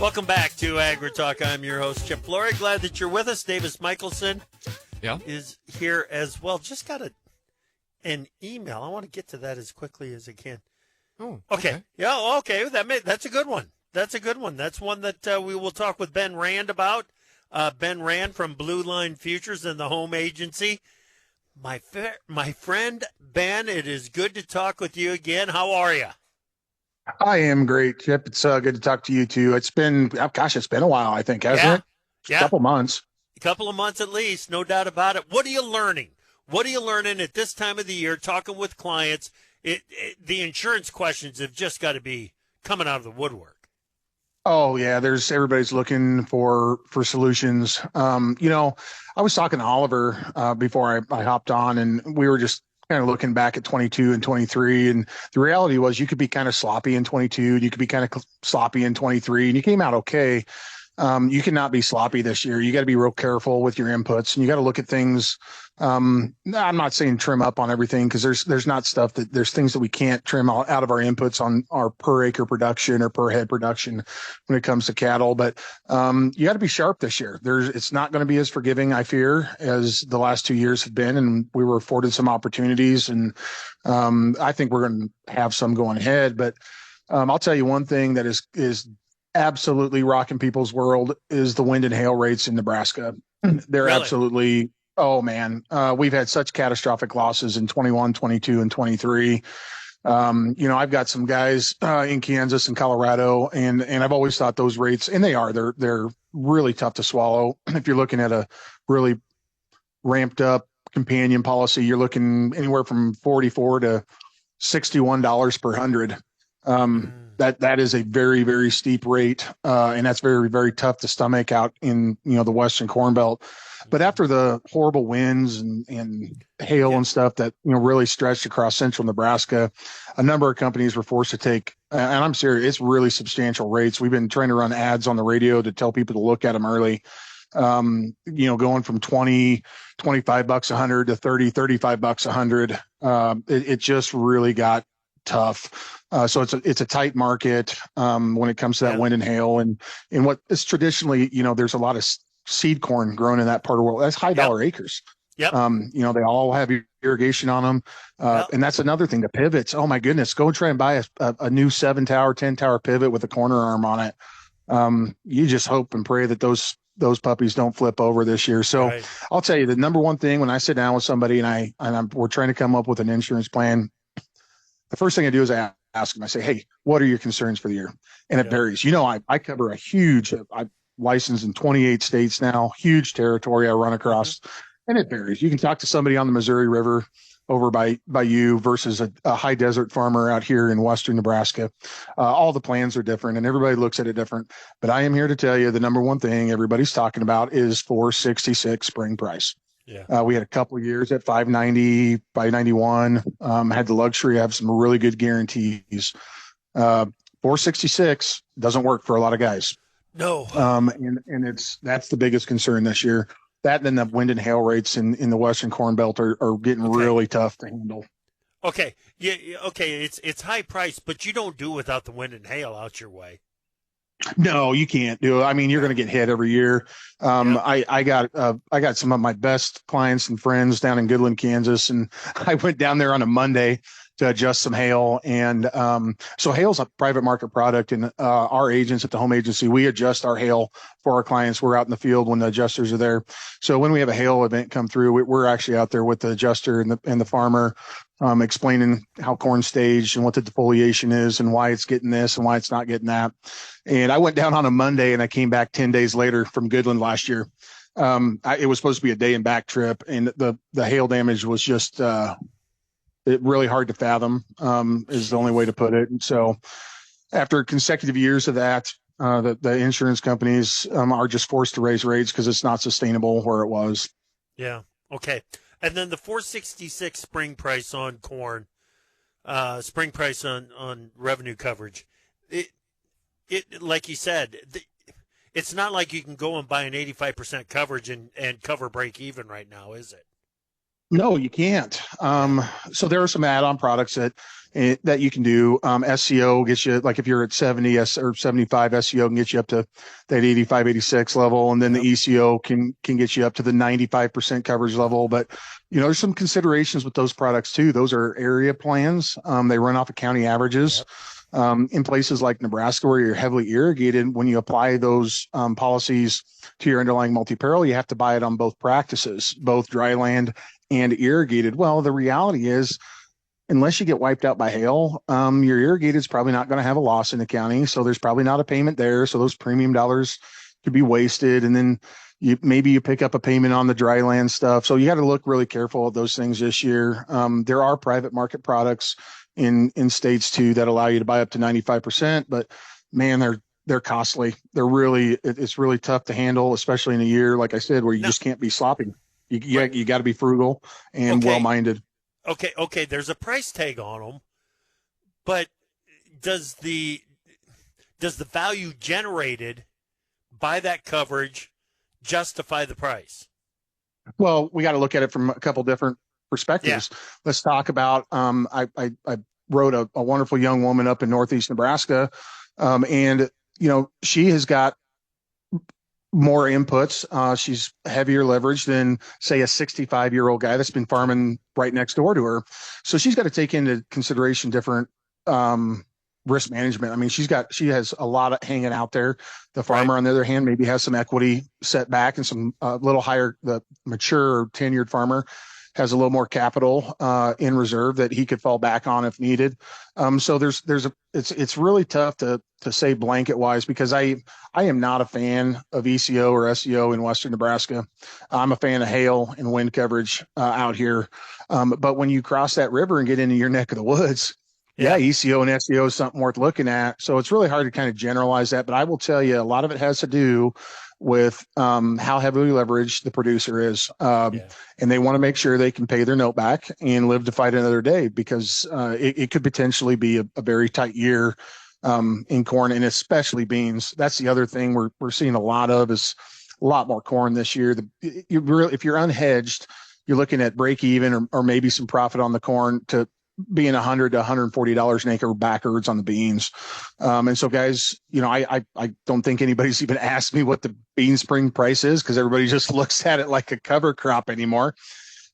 Welcome back to AgriTalk. I'm your host, Chip Flory. Glad that you're with us. Davis Michelson is here as well. Just got an email. I want to get to that as quickly as I can. Oh, okay. Yeah, okay. That's a good one. That's a good one. That's one that we will talk with Ben Rand about. Ben Rand from Blue Line Futures and the Home Agency. My friend Ben, it is good to talk with you again. How are you? I am great, Chip. It's good to talk to you too. It's been a while, I think, hasn't it? Yeah. A couple months. A couple of months at least, no doubt about it. What are you learning? What are you learning at this time of the year, talking with clients? The insurance questions have just got to be coming out of the woodwork. Oh yeah, everybody's looking for solutions. I was talking to Oliver before I hopped on, and we were just kind of looking back at 22 and 23, and the reality was you could be kind of sloppy in 22, and you could be kind of sloppy in 23, and you came out okay. You cannot be sloppy this year. You got to be real careful with your inputs, and you got to look at things. I'm not saying trim up on everything, because there's things that we can't trim out of our inputs on our per acre production or per head production when it comes to cattle. But you got to be sharp this year. It's not going to be as forgiving, I fear, as the last 2 years have been, and we were afforded some opportunities, and I think we're going to have some going ahead. But I'll tell you one thing that is absolutely rocking people's world is the wind and hail rates in Nebraska. They're Really? absolutely, oh man, we've had such catastrophic losses in 21, 22, and 23. I've got some guys in Kansas and Colorado, and I've always thought those rates, and they're really tough to swallow. If you're looking at a really ramped up companion policy, you're looking anywhere from $44 to $61 per hundred. That is a very, very steep rate, and that's very, very tough to stomach out in the Western Corn Belt. But after the horrible winds and hail and stuff that really stretched across central Nebraska, a number of companies were forced to take, and I'm serious, it's really substantial rates. We've been trying to run ads on the radio to tell people to look at them early. Going from 20, $25 a hundred to 30, $35 a hundred. It just really got tough. So it's a tight market when it comes to that wind and hail, and what is traditionally, there's a lot of seed corn grown in that part of the world. That's high dollar acres. Yep. They all have irrigation on them. And that's another thing, the pivots. Oh my goodness, go try and buy a new 7-tower, 10-tower pivot with a corner arm on it. You just hope and pray that those puppies don't flip over this year. So right. I'll tell you, the number one thing when I sit down with somebody and we're trying to come up with an insurance plan, the first thing I do is I ask them, I say, hey, what are your concerns for the year? And it varies. I cover I'm licensed in 28 states now, huge territory I run across, and it varies. You can talk to somebody on the Missouri River over by you versus a high desert farmer out here in Western Nebraska. All the plans are different and everybody looks at it different. But I am here to tell you the number one thing everybody's talking about is 466 spring price. Yeah. We had a couple of years at 590, 591. Had the luxury of some really good guarantees. 466 doesn't work for a lot of guys. No. And that's the biggest concern this year. That and then the wind and hail rates in the Western Corn Belt are getting really tough to handle. Okay. Yeah. Okay. It's high price, but you don't do without the wind and hail out your way. No, you can't do it. I mean, you're going to get hit every year. I got some of my best clients and friends down in Goodland, Kansas, and I went down there on a Monday to adjust some hail. And so hail's a private market product, and our agents at the home agency, we adjust our hail for our clients. We're out in the field when the adjusters are there. So when we have a hail event come through, we're actually out there with the adjuster and the farmer, explaining how corn staged and what the defoliation is and why it's getting this and why it's not getting that. And I went down on a Monday and I came back 10 days later from Goodland last year. It was supposed to be a day and back trip, and the hail damage was just really hard to fathom, is the only way to put it. And so after consecutive years of that, the insurance companies are just forced to raise rates because it's not sustainable where it was. Yeah. Okay. And then the 466 spring price on corn, spring price on revenue coverage. It like you said, it's not like you can go and buy an 85% coverage and cover break even right now, is it? No, you can't. So there are some add-on products that you can do. SEO gets you, like if you're at 70 or 75, SEO can get you up to that 85, 86 level. And then Yep. the ECO can get you up to the 95% coverage level. But, there's some considerations with those products too. Those are area plans. They run off of county averages. Yep. In places like Nebraska, where you're heavily irrigated, when you apply those policies to your underlying multi-peril, you have to buy it on both practices, both dry land and irrigated. Well, the reality is, unless you get wiped out by hail, your irrigated is probably not going to have a loss in the county. So there's probably not a payment there. So those premium dollars could be wasted. And then maybe you pick up a payment on the dry land stuff. So you got to look really careful at those things this year. There are private market products in states too that allow you to buy up to 95%, but man, they're costly. It's really tough to handle, especially in a year, like I said, where you just can't be sloppy. You got to be frugal and well-minded. Okay. There's a price tag on them, but does the value generated by that coverage justify the price? Well, we got to look at it from a couple different perspectives. Yeah. Let's talk about. I wrote a wonderful young woman up in Northeast Nebraska, and she has got more inputs. She's heavier leverage than, say, a 65-year-old guy that's been farming right next door to her. So she's got to take into consideration different risk management. I mean, she has a lot of hanging out there. The farmer, on the other hand, maybe has some equity set back and some little higher. The mature or tenured farmer has a little more capital in reserve that he could fall back on if needed. So it's really tough to say blanket wise, because I am not a fan of ECO or SEO in Western Nebraska. I'm a fan of hail and wind coverage out here. But when you cross that river and get into your neck of the woods, ECO and SEO is something worth looking at. So it's really hard to kind of generalize that. But I will tell you, a lot of it has to do with how heavily leveraged the producer is. And they want to make sure they can pay their note back and live to fight another day, because it could potentially be a very tight year in corn, and especially beans. That's the other thing we're seeing a lot of, is a lot more corn this year. If you're unhedged, you're looking at break even or maybe some profit on the corn to being $100 to $140 an acre backwards on the beans. And so guys, I don't think anybody's even asked me what the bean spring price is, because everybody just looks at it like a cover crop anymore.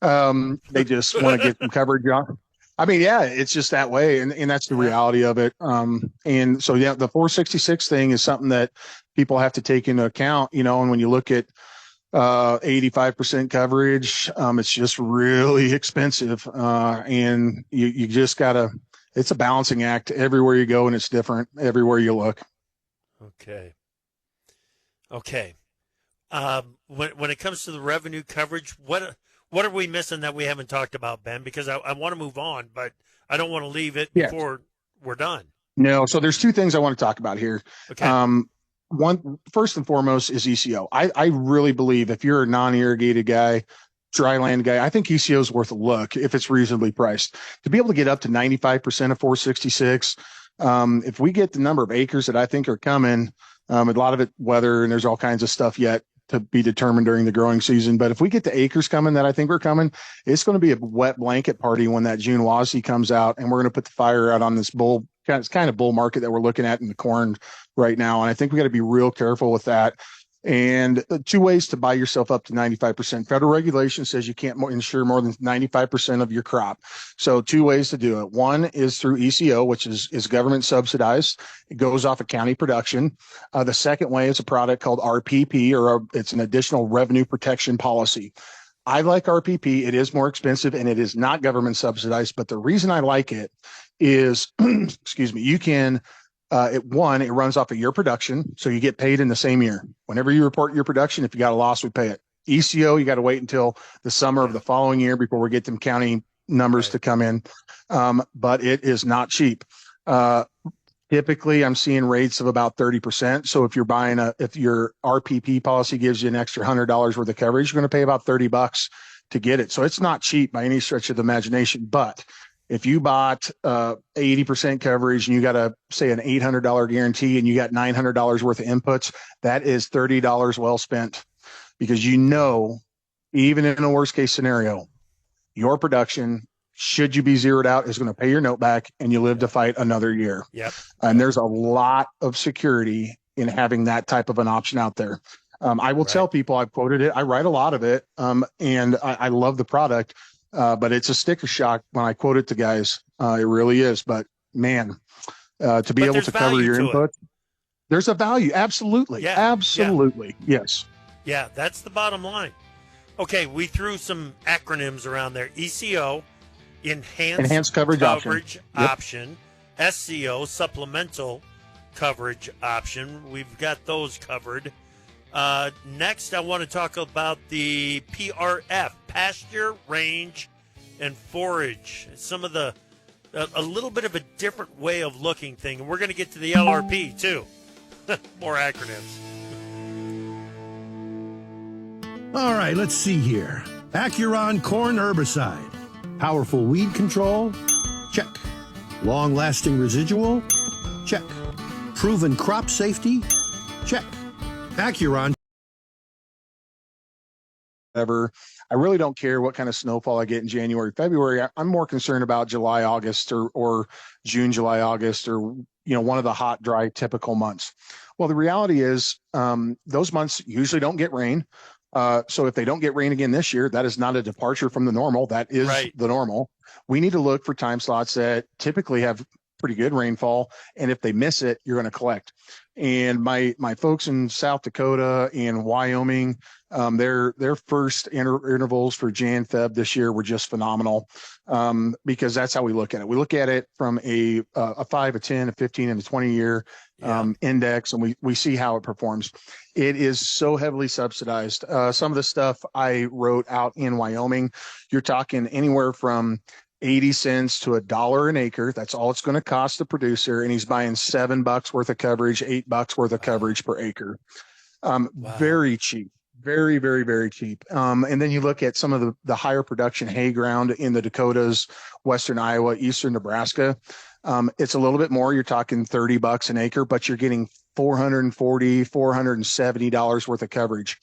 They just want to get some coverage on. I mean, it's just that way. And that's the reality of it. And so, the 466 thing is something that people have to take into account, and when you look at 85% coverage, it's just really expensive. And you just gotta, it's a balancing act everywhere you go, and it's different everywhere you look. Okay. When it comes to the revenue coverage, what are we missing that we haven't talked about, Ben? Because I want to move on, but I don't want to leave it before we're done. No. So there's two things I want to talk about here. Okay. One, first and foremost, is ECO. I really believe if you're a non-irrigated guy, dry land guy, I think ECO is worth a look if it's reasonably priced. To be able to get up to 95% of 466, if we get the number of acres that I think are coming, a lot of it weather, and there's all kinds of stuff yet to be determined during the growing season. But if we get the acres coming that I think are coming, it's going to be a wet blanket party when that June WASI comes out, and we're going to put the fire out on this bull. It's kind of bull market that we're looking at in the corn right now. And I think we got to be real careful with that. And two ways to buy yourself up to 95%. Federal regulation says you can't insure more than 95% of your crop. So two ways to do it. One is through ECO, which is government subsidized. It goes off of county production. The second way is a product called RPP, or it's an additional revenue protection policy. I like RPP. It is more expensive and it is not government subsidized. But the reason I like it is, excuse me, you can, it runs off of your production. So you get paid in the same year. Whenever you report your production, if you got a loss, we pay it. ECO, you got to wait until the summer of the following year before we get them county numbers to come in. But it is not cheap. Typically, I'm seeing rates of about 30%. So if you're if your RPP policy gives you an extra $100 worth of coverage, you're going to pay about $30 to get it. So it's not cheap by any stretch of the imagination. But if you bought 80% coverage and you got say an $800 guarantee and you got $900 worth of inputs, that is $30 well spent, because even in a worst case scenario, your production, should you be zeroed out, is going to pay your note back, and you live to fight another year. Yep. And there's a lot of security in having that type of an option out there. I will tell people, I've quoted it, I write a lot of it, and I love the product, but it's a sticker shock when I quote it to guys. It really is. But man, to be able to cover your input, there's a value. Absolutely. Yeah. Absolutely. Yeah. Yes. Yeah, that's the bottom line. Okay, we threw some acronyms around there. ECO, Enhanced Coverage Option. Yep. SCO, Supplemental Coverage Option. We've got those covered. Next, I want to talk about the PRF, Pasture, Range, and Forage. Some of a little bit of a different way of looking thing. And we're going to get to the LRP, too. More acronyms. All right, let's see here. Acuron corn herbicide. Powerful weed control? Check. Long-lasting residual? Check. Proven crop safety? Check. Acuron. Whatever. I really don't care what kind of snowfall I get in January, February. I'm more concerned about July, August, or June, July, August, or one of the hot, dry, typical months. Well, the reality is those months usually don't get rain. So if they don't get rain again this year, that is not a departure from the normal. That is the normal. We need to look for time slots that typically have pretty good rainfall. And if they miss it, you're going to collect. And my folks in South Dakota and Wyoming, their first intervals for Jan, Feb this year were just phenomenal, because that's how we look at it. We look at it from a 5, a 10, a 15, and a 20 year index, and we see how it performs. It is so heavily subsidized. Some of the stuff I wrote out in Wyoming, you're talking anywhere from 80 cents to $1 an acre. That's all it's going to cost the producer. And he's buying $7 worth of coverage, $8 worth of coverage per acre. Very cheap, very, very, very cheap. And then you look at some of the higher production hay ground in the Dakotas, Western Iowa, Eastern Nebraska. It's a little bit more. You're talking $30 an acre, but you're getting $440, $470 worth of coverage.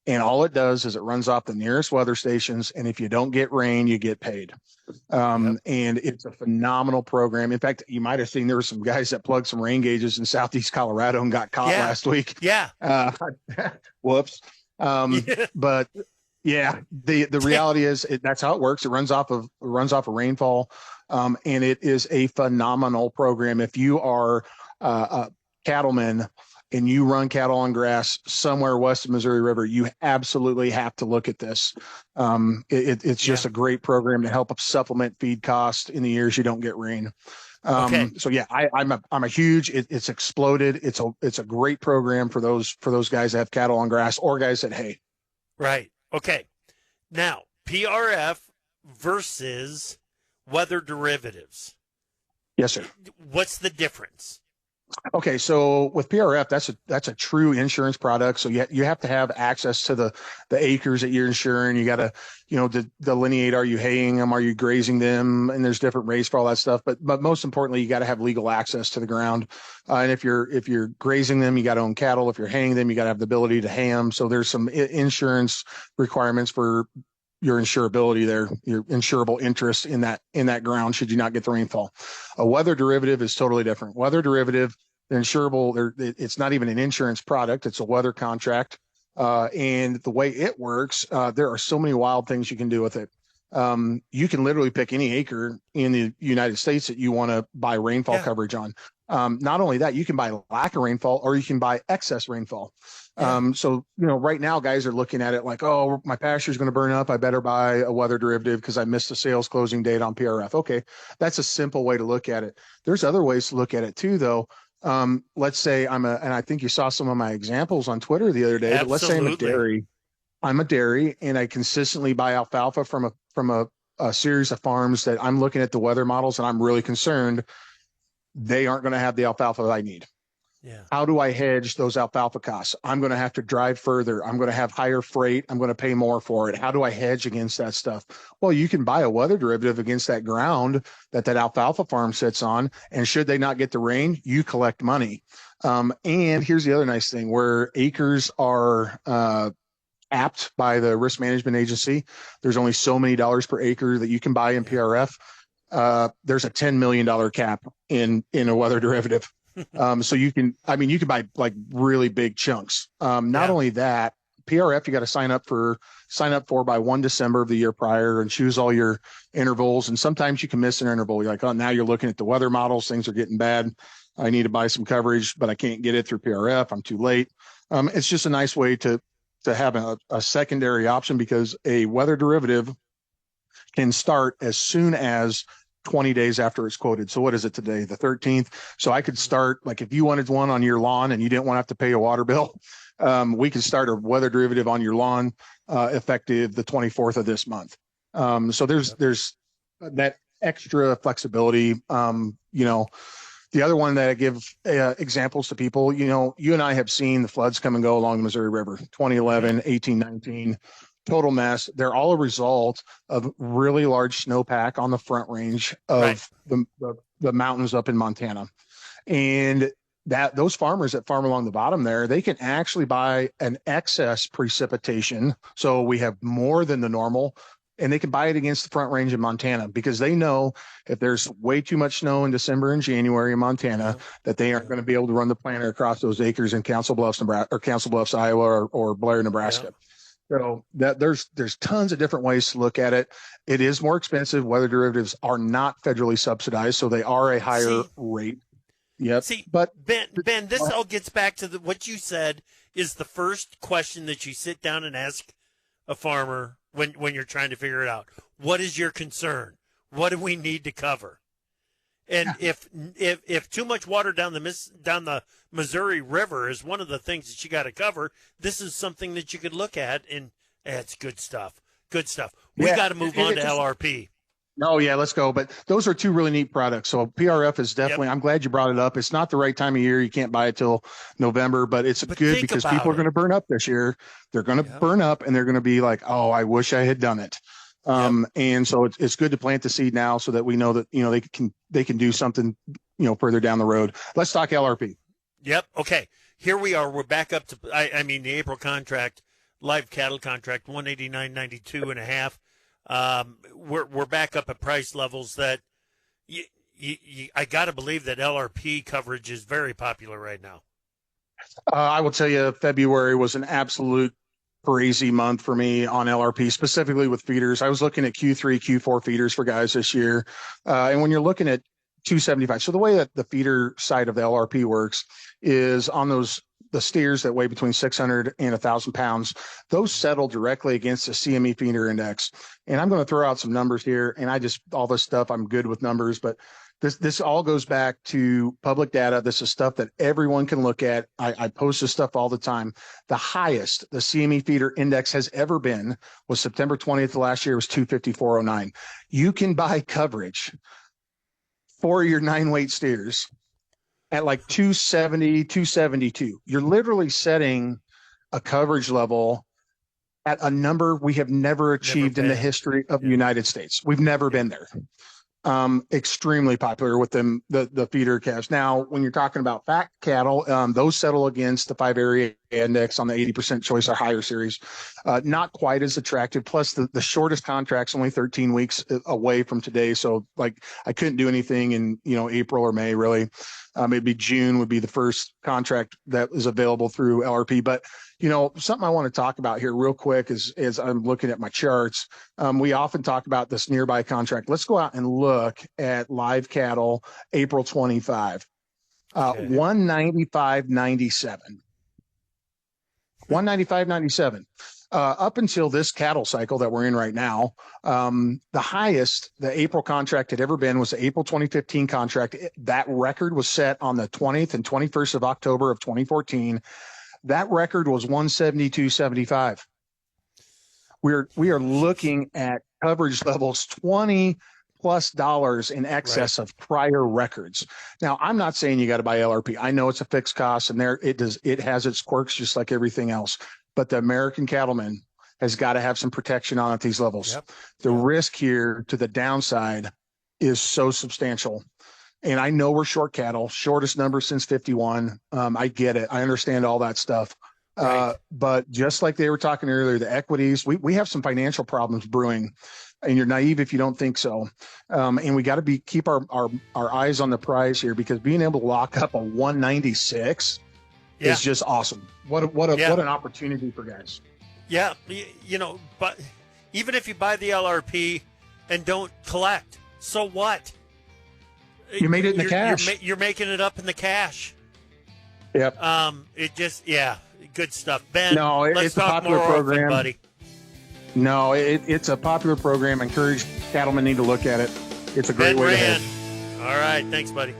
And all it does is it runs off the nearest weather stations. And if you don't get rain, you get paid. And it's a phenomenal program. In fact, you might have seen there were some guys that plugged some rain gauges in Southeast Colorado and got caught last week. Yeah. Whoops. But yeah, the reality is that's how it works. It runs off of rainfall. And it is a phenomenal program. If you are a cattleman and you run cattle on grass somewhere west of Missouri River, you absolutely have to look at this. It's just a great program to help supplement feed costs in the years you don't get rain. So yeah, I'm a huge. It's exploded. It's a great program for those guys that have cattle on grass or guys that hay. Right. Okay. Now PRF versus weather derivatives. Yes, sir. What's the difference? Okay, so with PRF, that's a true insurance product. So you have to have access to the acres that you're insuring. You got to, delineate, are you haying them? Are you grazing them? And there's different rates for all that stuff. But most importantly, you got to have legal access to the ground. And if you're grazing them, you got to own cattle. If you're haying them, you got to have the ability to hay them. So there's some insurance requirements for your insurability there, your insurable interest in that ground should you not get the rainfall. A weather derivative is totally different. Weather derivative, insurable, it's not even an insurance product. It's a weather contract. And the way it works, there are so many wild things you can do with it. You can literally pick any acre in the United States that you want to buy rainfall coverage on. Not only that, you can buy lack of rainfall or you can buy excess rainfall. So, right now guys are looking at it like, oh, my pasture is going to burn up. I better buy a weather derivative because I missed the sales closing date on PRF. Okay. That's a simple way to look at it. There's other ways to look at it too, though. Let's say and I think you saw some of my examples on Twitter the other day, but let's say I'm a dairy and I consistently buy alfalfa from a series of farms that I'm looking at the weather models and I'm really concerned they aren't going to have the alfalfa that I need. Yeah. How do I hedge those alfalfa costs? I'm going to have to drive further. I'm going to have higher freight. I'm going to pay more for it. How do I hedge against that stuff? Well, you can buy a weather derivative against that ground that alfalfa farm sits on. And should they not get the rain, you collect money. And here's the other nice thing where acres are capped by the risk management agency. There's only so many dollars per acre that you can buy in PRF. There's a $10 million cap in a weather derivative. So you can buy like really big chunks. Not only that, PRF, you got to sign up for by 1 December of the year prior and choose all your intervals. And sometimes you can miss an interval. You're like, oh, now you're looking at the weather models. Things are getting bad. I need to buy some coverage, but I can't get it through PRF. I'm too late. It's just a nice way to have a secondary option, because a weather derivative can start as soon as 20 days after it's quoted. So what is it today? The 13th. So I could start, like, if you wanted one on your lawn and you didn't want to have to pay a water bill, we could start a weather derivative on your lawn effective the 24th of this month. So there's that extra flexibility. The other one that I give examples to people, you and I have seen the floods come and go along the Missouri River, 2011, 18, 19, total mess. They're all a result of really large snowpack on the front range of the mountains up in Montana. And that those farmers that farm along the bottom there, they can actually buy an excess precipitation. So we have more than the normal, and they can buy it against the front range in Montana, because they know if there's way too much snow in December and January in Montana, that they aren't going to be able to run the planter across those acres in Council Bluffs, Nebraska, or Council Bluffs, Iowa, or Blair, Nebraska. So that there's tons of different ways to look at it. It is more expensive. Weather derivatives are not federally subsidized, so they are a higher rate. Yep. See, but Ben, this all gets back to what you said is the first question that you sit down and ask a farmer when you're trying to figure it out. What is your concern? What do we need to cover? And if too much water down the Missouri River is one of the things that you got to cover, this is something that you could look at, and it's good stuff. Good stuff. We got to move on to LRP. Oh, yeah, let's go. But those are two really neat products. So PRF is definitely, I'm glad you brought it up. It's not the right time of year. You can't buy it till November, but it's good because people are going to burn up this year. They're going to burn up, and they're going to be like, oh, I wish I had done it. And so it's good to plant the seed now so that we know that, they can do something, further down the road. Let's talk LRP. Yep. Okay. Here we are. We're back up to, the April contract, live cattle contract, 189.92 and a half. We're back up at price levels that I got to believe that LRP coverage is very popular right now. I will tell you, February was an absolute crazy month for me on LRP, specifically with feeders. I was looking at Q3, Q4 feeders for guys this year. And when you're looking at 275, so the way that the feeder side of the LRP works is on the steers that weigh between 600 and 1,000 pounds, those settle directly against the CME feeder index. And I'm going to throw out some numbers here, and all this stuff, I'm good with numbers, but this all goes back to public data. This is stuff that everyone can look at. I post this stuff all the time. The highest the CME feeder index has ever been was September 20th of last year, was 254.09. You can buy coverage for your 9-weight steers at like 270, 272. You're literally setting a coverage level at a number we have never achieved in the history of the United States. We've never been there. Extremely popular with them, the feeder calves. Now, when you're talking about fat cattle, those settle against the 5 area index on the 80% choice or higher series. Not quite as attractive. Plus, the shortest contract's only 13 weeks away from today. So, like, I couldn't do anything in April or May really. Maybe June would be the first contract that is available through LRP. But something I want to talk about here real quick is I'm looking at my charts. We often talk about this nearby contract. Let's go out and look at live cattle, April 25, 195.97. 195.97. Up until this cattle cycle that we're in right now, the highest the April contract had ever been was the April 2015 contract. That record was set on the 20th and 21st of October of 2014. That record was 172.75. We are looking at coverage levels $20+ in excess of prior records. Now, I'm not saying you got to buy LRP. I know it's a fixed cost, and it has its quirks just like everything else. But the American cattleman has got to have some protection on at these levels. The risk here to the downside is so substantial. And I know we're short cattle, shortest number since 51. I get it. I understand all that stuff. Right. But just like they were talking earlier, the equities, we have some financial problems brewing, and you're naive if you don't think so. And we got to keep our eyes on the prize here, because being able to lock up a 196 Yeah. is just awesome. What an opportunity for guys. Yeah, but even if you buy the LRP and don't collect, so what? You made it in the cash. You're making it up in the cash. Yep. It just, good stuff. Ben, No, let's it's a talk popular more program, often, buddy. No, it's a popular program. Encourage cattlemen need to look at it. It's a great Ben way to Rand. head. All right, thanks, buddy.